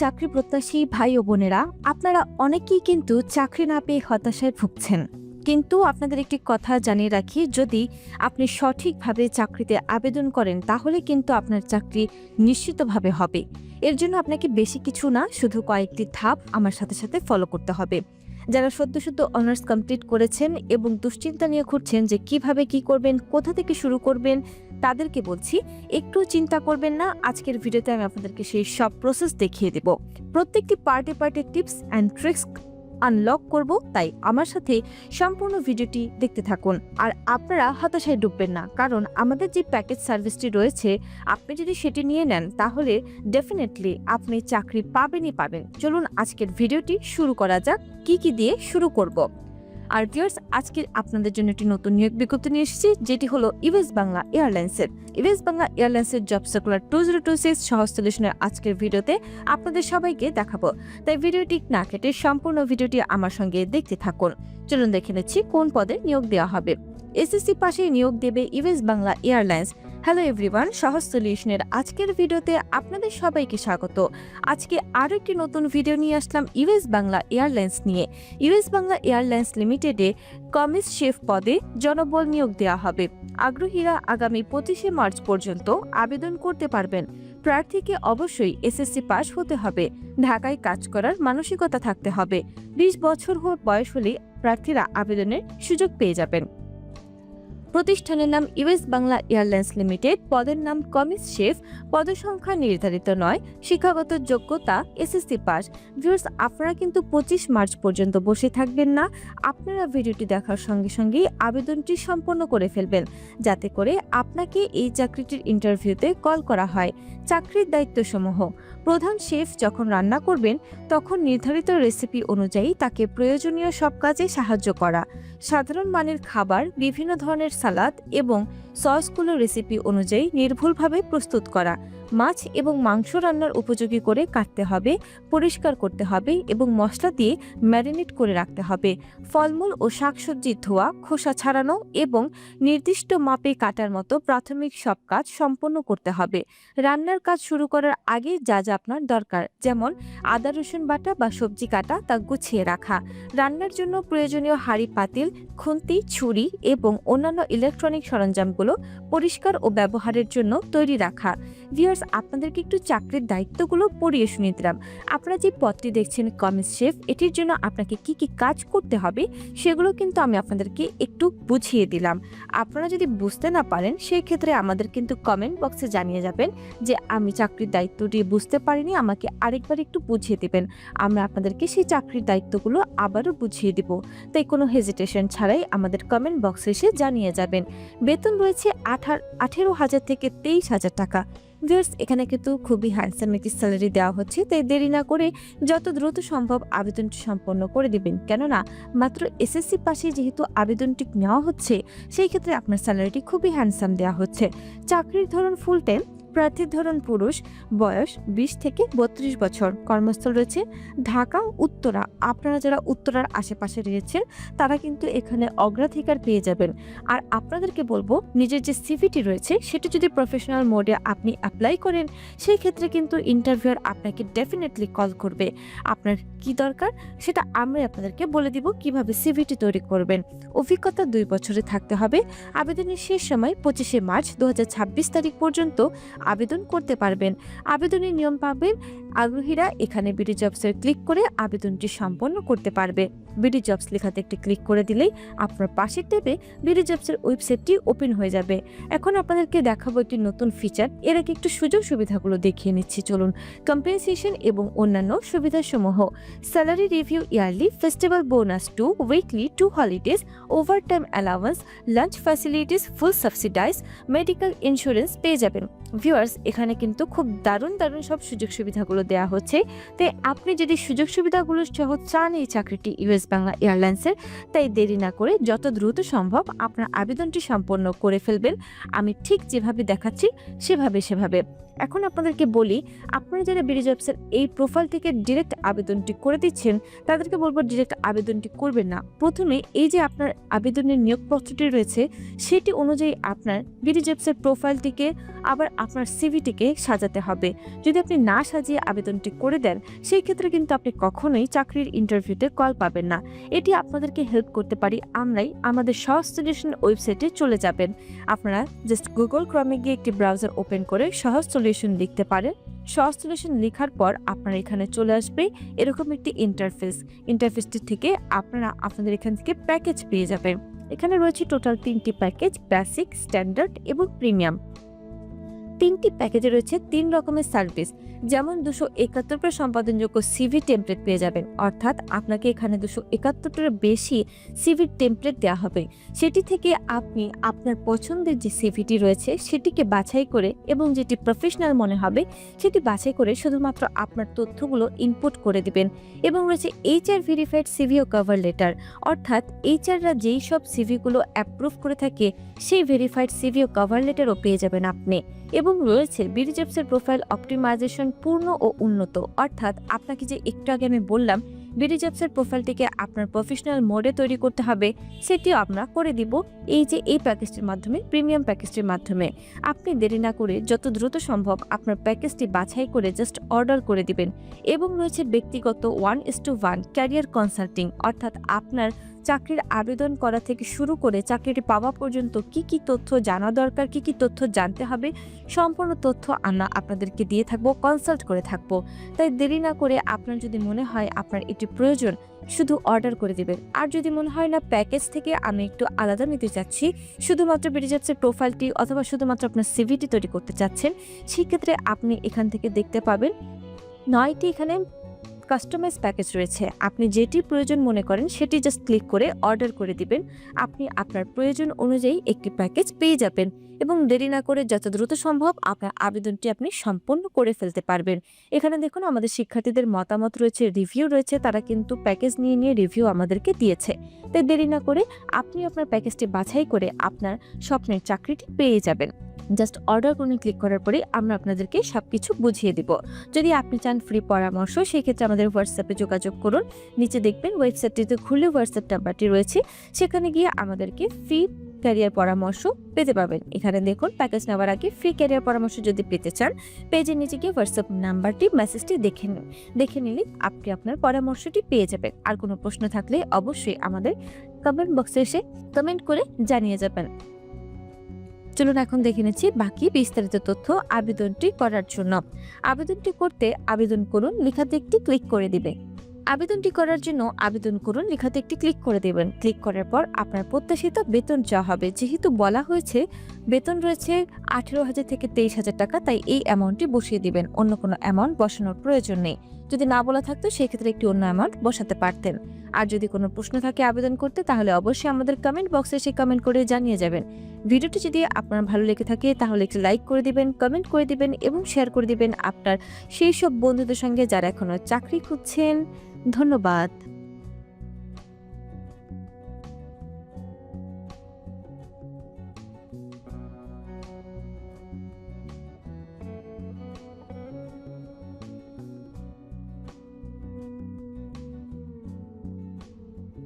চাকরি প্রত্যাশী ভাই ও বোনেরা, আপনারা অনেকেই কিন্তু চাকরি না পেয়ে হতাশায় ভুগছেন। কিন্তু আপনাদের একটি কথা জানিয়ে রাখি, যদি আপনি সঠিকভাবে চাকরিতে আবেদন করেন তাহলে কিন্তু আপনার চাকরি নিশ্চিতভাবে হবে। এর জন্য আপনাকে বেশি কিছু না, শুধু কয়েকটি ধাপ আমার সাথে সাথে ফলো করতে হবে। যারা সদ্য অনার্স কমপ্লিট করেছেন এবং দুশ্চিন্তা নিয়ে ঘুরছেন যে কিভাবে কি করবেন, কোথা থেকে শুরু করবেন, তাদেরকে বলছি একটু চিন্তা করবেন না। আজকের ভিডিওতে আমি আপনাদেরকে সেই সব প্রসেস দেখিয়ে দেব। প্রত্যেকটি পার্টে টিপস অ্যান্ড ট্রিক্স আনলক করব, তাই আমার সাথে সম্পূর্ণ ভিডিওটি দেখতে থাকুন। আর আপনারা হতাশায় ডুববেন না, কারণ আমাদের যে প্যাকেজ সার্ভিসটি রয়েছে, আপনি যদি সেটি নিয়ে নেন তাহলে ডেফিনেটলি আপনি চাকরি পাবেনই পাবেন। চলুন আজকের ভিডিওটি শুরু করা যাক। কি দিয়ে শুরু করব। আর ভিউয়ার্স, আজকে আপনাদের জন্য একটি নতুন নিয়োগ বিজ্ঞপ্তি নিয়ে এসেছি, যেটি হলো ইউএস বাংলা এয়ারলাইন্সের জব সার্কুলার 2026 সহজ সলিউশনের আজকের ভিডিওতে আপনাদের সবাইকে দেখাবো। তাই ভিডিওটি না কেটে সম্পূর্ণ ভিডিওটি আমার সঙ্গে দেখতে থাকুন। চলুন দেখে নিচ্ছি কোন পদে নিয়োগ দেওয়া হবে। এসএসসি পাশে নিয়োগ দেবে US Bangla airlines. Hello everyone, সহজ সলিউশনের আজকের ভিডিওতে আপনাদের সবাইকে স্বাগত। আজকে আরও একটি নতুন ভিডিও নিয়ে আসলাম ইউএস বাংলা এয়ারলাইন্স নিয়ে। ইউএস বাংলা এয়ারলাইন্স লিমিটেডে কমিস শেফ পদে জনবল নিয়োগ দেওয়া হবে। আগ্রহীরা আগামী 25শে মার্চ পর্যন্ত আবেদন করতে পারবেন। প্রার্থীকে অবশ্যই এসএসসি পাস হতে হবে। ঢাকায় কাজ করার মানসিকতা থাকতে হবে। 20 বছর বয়স হলে প্রার্থীরা আবেদনের সুযোগ পেয়ে যাবেন। প্রতিষ্ঠানের নাম ইউএস বাংলা এয়ারলাইন্স লিমিটেড, পদের নাম কমিস শেফ, পদসংখ্যা নির্ধারিত নয়, শিক্ষাগত যোগ্যতা এসএসসি পাস। ভিউয়ার্স, আপনারা কিন্তু 25 মার্চ পর্যন্ত বসে থাকবেন না। আপনারা ভিডিওটি দেখার সঙ্গে সঙ্গেই আবেদনটি সম্পন্ন করে ফেলবেন, যাতে করে আপনাকে এই চাকরিটির ইন্টারভিউতে কল করা হয়। চাকরির দায়িত্বসমূহ: প্রধান শেফ যখন রান্না করবেন তখন নির্ধারিত রেসিপি অনুযায়ী তাকে প্রয়োজনীয় সব কাজে সাহায্য করা, সাধারণ মানের খাবার, বিভিন্ন ধরনের সালাদ এবং সসগুলো রেসিপি অনুযায়ী নির্ভুলভাবে প্রস্তুত করা, মাছ এবং মাংস রান্নার উপযোগী করে কাটতে হবে, পরিষ্কার করতে হবে এবং মশলা দিয়ে ম্যারিনেট করে রাখতে হবে, ফলমূল ও শাকসবজি ধোয়া, খোসা ছাড়ানো এবং নির্দিষ্ট মাপে কাটার মতো প্রাথমিক সব কাজ সম্পন্ন করতে হবে। রান্নার কাজ শুরু করার আগে যা আপনার দরকার, যেমন আদা রসুন বাটা বা সবজি কাটা, তা গুছিয়ে রাখা, রান্নার জন্য প্রয়োজনীয় হাঁড়ি পাতিল, খুন্তি, ছুরি এবং অন্যান্য ইলেকট্রনিক সরঞ্জামগুলো পরিষ্কার ও ব্যবহারের জন্য তৈরি রাখা। ভিউয়ার্স, আপনাদেরকে একটু চাকরির দায়িত্বগুলো পড়িয়ে শুনিয়ে দিলাম। আপনারা যে পদটি দেখছেন কমিস শেফ, এটির জন্য আপনাকে কি কাজ করতে হবে সেগুলো কিন্তু আমি আপনাদেরকে একটু বুঝিয়ে দিলাম। আপনারা যদি বুঝতে না পারেন সেই ক্ষেত্রে আমাদের কিন্তু কমেন্ট বক্সে জানিয়ে যাবেন যে আমি চাকরির দায়িত্বটি বুঝতে পারিনি, আমাকে আরেকবার একটু বুঝিয়ে দেবেন। আমরা আপনাদেরকে সেই চাকরির দায়িত্বগুলো আবারও বুঝিয়ে দিব। তাই কোনো হেজিটেশন ছাড়াই আমাদের কমেন্ট বক্সে এসে জানিয়ে যাবেন। বেতন রয়েছে 18,000 থেকে 23,000 টাকা। ভিউয়ার্স, এখানে কিন্তু খুবই হ্যান্ডসাম একটি স্যালারি দেওয়া হচ্ছে, তাই দেরি না করে যত দ্রুত সম্ভব আবেদনটি সম্পন্ন করে দিবেন। কেননা মাত্র এসএসসি পাশে যেহেতু আবেদনটি নেওয়া হচ্ছে, সেই ক্ষেত্রে আপনার স্যালারিটি খুবই হ্যান্ডসাম দেওয়া হচ্ছে। চাকরির ধরন ফুল টাইম, প্রার্থীর ধরন পুরুষ, বয়স 20 থেকে 32 বছর, কর্মস্থল রয়েছে ঢাকা উত্তরা। আপনারা যারা উত্তরার আশেপাশে রয়েছেন তারা কিন্তু এখানে অগ্রাধিকার পেয়ে যাবেন। আর আপনাদেরকে বলবো, নিজের যে সিভিটি রয়েছে সেটা যদি প্রফেশনাল মোডে আপনি অ্যাপ্লাই করেন, সেই ক্ষেত্রে কিন্তু ইন্টারভিউয়ার আপনাকে ডেফিনেটলি কল করবে। আপনার কি দরকার সেটা আমরা আপনাদেরকে বলে দিব কিভাবে সিভিটি তৈরি করবেন। অভিজ্ঞতা 2 বছরে থাকতে হবে। আবেদনের শেষ সময় 25শে মার্চ 2026 তারিখ পর্যন্ত আবেদন করতে পারবেন। আবেদনের নিয়ম পাবেন। আগ্রহীরা এখানে বিডি জবসের ক্লিক করে আবেদনটি সম্পন্ন করতে পারবে। বিডি জবস লেখাতে একটি ক্লিক করে দিলেই আপনার পাশের ট্যাবে বিডি জবসের ওয়েবসাইটটি ওপেন হয়ে যাবে। এখন আপনাদেরকে দেখাবো একটি নতুন ফিচার। এর আগে একটু সুযোগ সুবিধাগুলো দেখিয়ে নিচ্ছি, চলুন। কম্পেনসেশন এবং অন্যান্য সুবিধাসমূহ: salary review yearly, festival bonus 2 weekly, 2 holidays, overtime allowance, lunch facilities full subsidize, medical insurance পেয়ে যাবেন। ভিউয়ার্স, এখানে কিন্তু খুব দারুণ সব সুযোগ সুবিধাগুলো দেওয়া হচ্ছে। তাই আপনি যদি সুযোগ সুবিধাগুলো সহ চান এই চাকরিটি ইউএস বাংলা এয়ারলাইন্সের, তাই দেরি না করে যত দ্রুত সম্ভব আপনার আবেদনটি সম্পন্ন করে ফেলবেন। আমি ঠিক যেভাবে দেখাচ্ছি সেভাবে। এখন আপনাদেরকে বলি, আপনারা যারা বিডি জবসের এই প্রোফাইল থেকে ডিরেক্ট আবেদনটি করে দিচ্ছেন তাদেরকে বলবো ডিরেক্ট আবেদনটি করবেন না। প্রথমে এই যে আপনার আবেদনের নিয়োগপত্রটি রয়েছে সেটি অনুযায়ী আপনার বিডি জবসের প্রোফাইলটিকে আবার আপনার সিভিটিকে সাজাতে হবে। যদি আপনি না সাজিয়ে আবেদনটি করে দেন সেই ক্ষেত্রে কিন্তু আপনি কখনোই চাকরির ইন্টারভিউতে কল পাবেন না। এটি আপনাদেরকে হেল্প করতে পারি আমরাই। আমাদের সহজ সলিউশন ওয়েবসাইটে চলে যাবেন। আপনারা জাস্ট গুগল ক্রমে গিয়ে একটি ব্রাউজার ওপেন করে সহজ সলিউশন লিখতে পারেন। সহজ সলিউশন লেখার পর আপনার এখানে চলে আসবে এরকম একটি ইন্টারফেসটি থেকে আপনারা আপনাদের এখান থেকে প্যাকেজ পেয়ে যাবেন। এখানে রয়েছে টোটাল 3টি প্যাকেজ, বেসিক, স্ট্যান্ডার্ড এবং প্রিমিয়াম। 3টি প্যাকেজে রয়েছে 3 রকমের সার্ভিস। যেমন 271 সম্পাদনযোগ্য সিভি টেমপ্লেট পেয়ে যাবেন, অর্থাৎ আপনাকে এখানে 271 বেশি সিভি টেমপ্লেট দেওয়া হবে। সেটি থেকে আপনি আপনার পছন্দের যে সিভিটি রয়েছে সেটিকে বাছাই করে এবং যেটি প্রফেশনাল মনে হবে সেটি বাছাই করে শুধুমাত্র আপনার তথ্যগুলো ইনপুট করে দিবেন। এবং রয়েছে এইচআর ভেরিফাইড সিভি ও কভার লেটার, অর্থাৎ এইচআররা যেই সব সিভিগুলো অ্যাপ্রুভ করে থাকে সেই ভেরিফাইড সিভি ও কভার লেটারও পেয়ে যাবেন আপনি। এবং রয়েছে বিডি জবসের প্রোফাইল অপটিমাইজেশন পূর্ণ ও উন্নত, অর্থাৎ আপনাকে যে একটু আগে আমি বললাম বিডি জবসের প্রোফাইলটিকে আপনার প্রফেশনাল মোডে তৈরি করতে হবে সেটিও আমরা করে দিব এই প্যাকেজটির মাধ্যমে, প্রিমিয়াম প্যাকেজটির মাধ্যমে। আপনি দেরি না করে যত দ্রুত সম্ভব আপনার প্যাকেজটি বাছাই করে জাস্ট অর্ডার করে দিবেন। এবং রয়েছে ব্যক্তিগত 1:1 ক্যারিয়ার কনসাল্টিং, অর্থাৎ আপনার চাকরির আবেদন করা থেকে শুরু করে চাকরিটি পাওয়া পর্যন্ত কি কি তথ্য জানা দরকার, কি কি তথ্য জানতে হবে, সম্পূর্ণ তথ্য আমরা আপনাদেরকে দিয়ে থাকবো, কনসাল্ট করে থাকবো। তাই দেরি না করে আপনার যদি মনে হয় আপনার এটি প্রয়োজন শুধু অর্ডার করে দিবেন। আর যদি মনে হয় না প্যাকেজ থেকে আমি একটু আলাদা নিতে চাচ্ছি, শুধুমাত্র বিডি জবসের প্রোফাইলটি অথবা শুধুমাত্র আপনার সিভিটি তৈরি করতে চাচ্ছেন, সেক্ষেত্রে আপনি এখান থেকে দেখতে পাবেন 9টি এখানে কাস্টমাইজ প্যাকেজ রয়েছে। আপনি যেটি প্রয়োজন মনে করেন সেটি জাস্ট ক্লিক করে অর্ডার করে দিবেন। আপনি আপনার প্রয়োজন অনুযায়ী একটি প্যাকেজ পেয়ে যাবেন এবং দেরি না করে যত দ্রুত সম্ভব আপনার আবেদনটি আপনি সম্পন্ন করে ফেলতে পারবেন। এখানে দেখুন আমাদের শিক্ষার্থীদের মতামত রয়েছে, রিভিউ রয়েছে, তারা কিন্তু প্যাকেজ নিয়ে রিভিউ আমাদেরকে দিয়েছে। তাই দেরি না করে আপনি আপনার প্যাকেজটি বাছাই করে আপনার স্বপ্নের চাকরিটি পেয়ে যাবেন। জাস্ট অর্ডার করে ক্লিক করার পরে আমরা আপনাদেরকে সবকিছু বুঝিয়ে দিব। যদি আপনি চান ফ্রি পরামর্শ সেই ক্ষেত্রে আমাদের হোয়াটসঅ্যাপে যোগাযোগ করুন। নিচে দেখবেন ওয়েবসাইটটিতে খুললে হোয়াটসঅ্যাপ নাম্বারটি রয়েছে, সেখানে গিয়ে আমাদেরকে ফ্রি ক্যারিয়ার পরামর্শ পেতে পাবেন। এখানে দেখুন প্যাকেজ নেওয়ার আগে ফ্রি ক্যারিয়ার পরামর্শ যদি পেতে চান পেজের নিচে গিয়ে হোয়াটসঅ্যাপ নাম্বারটি মেসেজটি দেখে নিলে আপনি আপনার পরামর্শটি পেয়ে যাবেন। আর কোনো প্রশ্ন থাকলে অবশ্যই আমাদের কমেন্ট বক্সে এসে কমেন্ট করে জানিয়ে যাবেন। চলুন এখন দেখে নিচ্ছি বাকি বিস্তারিত তথ্য আবেদনটি করার জন্য। আবেদনটি করতে আবেদন করুন লেখাতে একটি ক্লিক করে দিবে। আবেদনটি করার জন্য আবেদন করুন লেখাতে একটি ক্লিক করে দেবেন। ক্লিক করার পর আপনার প্রত্যাশিত বেতন চাওয়া হবে। যেহেতু বলা হয়েছে বেতন রয়েছে 18,000 থেকে 23,000 টাকা, তাই এই অ্যামাউন্টটি বসিয়ে দিবেন। অন্য কোনো অ্যামাউন্ট বসানোর প্রয়োজন নেই। যদি না বলা থাকতো সেক্ষেত্রে একটি অন্য অ্যামাউন্ট বসাতে পারতেন। আর যদি কোনো প্রশ্ন থাকে আবেদন করতে তাহলে অবশ্যই আমাদের কমেন্ট বক্সে এসে কমেন্ট করে জানিয়ে যাবেন। ভিডিওটি যদি আপনার ভালো লেগে থাকে তাহলে একটি লাইক করে দিবেন, কমেন্ট করে দিবেন এবং শেয়ার করে দিবেন আপনার সেই সব বন্ধুদের সঙ্গে যারা এখনো চাকরি খুঁজছেন। ধন্যবাদ।